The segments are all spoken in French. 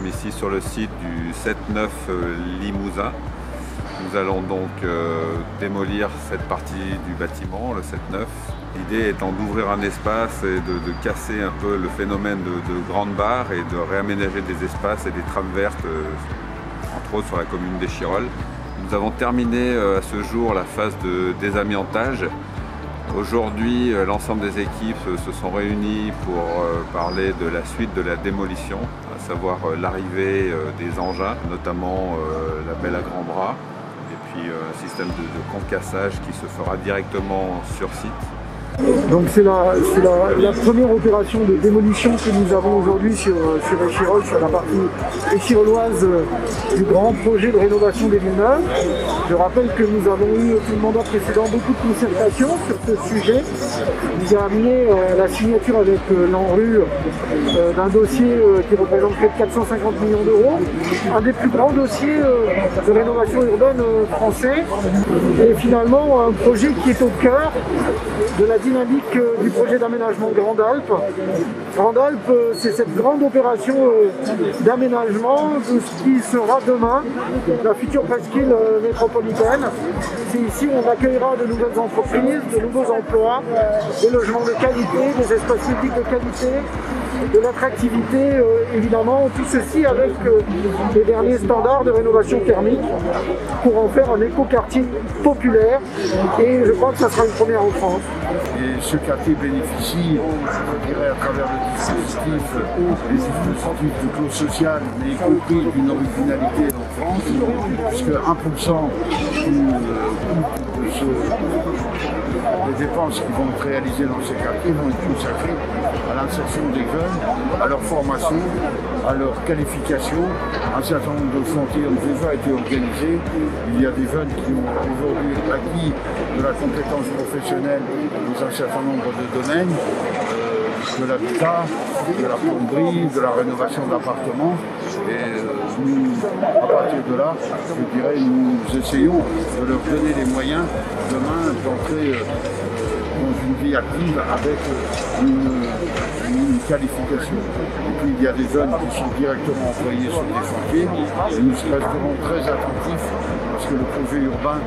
sommes ici sur le site du 7-9 Limousin. Nous allons donc démolir cette partie du bâtiment, le 7-9. L'idée étant d'ouvrir un espace et de casser un peu le phénomène de grandes barres et de réaménager des espaces et des trames vertes, entre autres sur la commune d'Échirolles. Nous avons terminé à ce jour la phase de désamiantage. Aujourd'hui, l'ensemble des équipes se sont réunies pour parler de la suite de la démolition, à savoir l'arrivée des engins, notamment la pelle à grand bras, et puis un système de concassage qui se fera directement sur site. Donc c'est la première opération de démolition que nous avons aujourd'hui sur Échirolles, sur la partie échirolloise du grand projet de rénovation des Villeneuves. Je rappelle que nous avons eu au mandat précédent beaucoup de concertations sur ce sujet. Nous avons amené la signature avec l'ANRU d'un dossier qui représente près de 450 millions d'euros, un des plus grands dossiers de rénovation urbaine français, et finalement un projet qui est au cœur de la dynamique du projet d'aménagement Grande Alpe. Grande Alpe, c'est cette grande opération d'aménagement de ce qui sera demain la future presqu'île métropolitaine. C'est ici où on accueillera de nouvelles entreprises, de nouveaux emplois, des logements de qualité, des espaces publics de qualité, de l'attractivité, évidemment, tout ceci avec les derniers standards de rénovation thermique pour en faire un écoquartier populaire, et je crois que ça sera une première en France. Et ce quartier bénéficie, je dirais, à travers le dispositif, les dispositifs de clause sociale, mais y compris d'une originalité en France, puisque 1% des dépenses qui vont être réalisées dans ces quartiers vont être consacrées à l'insertion des jeunes, à leur formation, à leur qualification. Un certain nombre de chantiers ont déjà été organisés. Il y a des jeunes qui ont aujourd'hui acquis de la compétence professionnelle dans un certain nombre de domaines, de l'habitat, de la plomberie, de la rénovation d'appartements. Et nous, à partir de là, je dirais, nous essayons de leur donner les moyens demain d'entrer dans une vie active avec une qualification. Et puis il y a des jeunes qui sont directement employés sur des chantiers, et nous resterons très attentifs parce que le projet urbain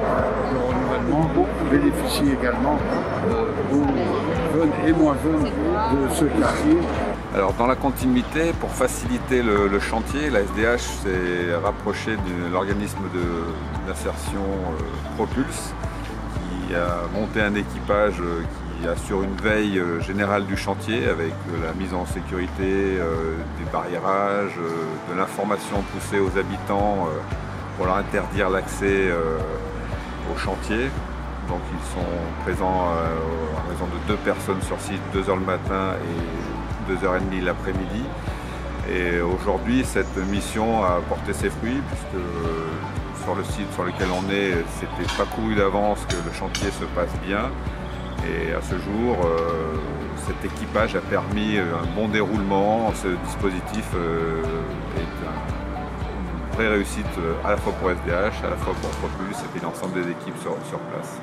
de renouvellement bénéficie également aux jeunes et moins jeunes de ce quartier. Alors dans la continuité, pour faciliter le chantier, la SDH s'est rapprochée de l'organisme d'insertion Propulse, qui a monté un équipage qui assure une veille générale du chantier avec la mise en sécurité, des barriérages, de l'information poussée aux habitants pour leur interdire l'accès au chantier. Donc ils sont présents à raison de 2 personnes sur site, 2 heures le matin et 2h30 l'après-midi. Et aujourd'hui, cette mission a porté ses fruits puisque sur le site sur lequel on est, c'était pas couru d'avance que le chantier se passe bien. Et à ce jour, cet équipage a permis un bon déroulement. Ce dispositif est une vraie réussite à la fois pour SDH, à la fois pour Propulse et puis l'ensemble des équipes sur place.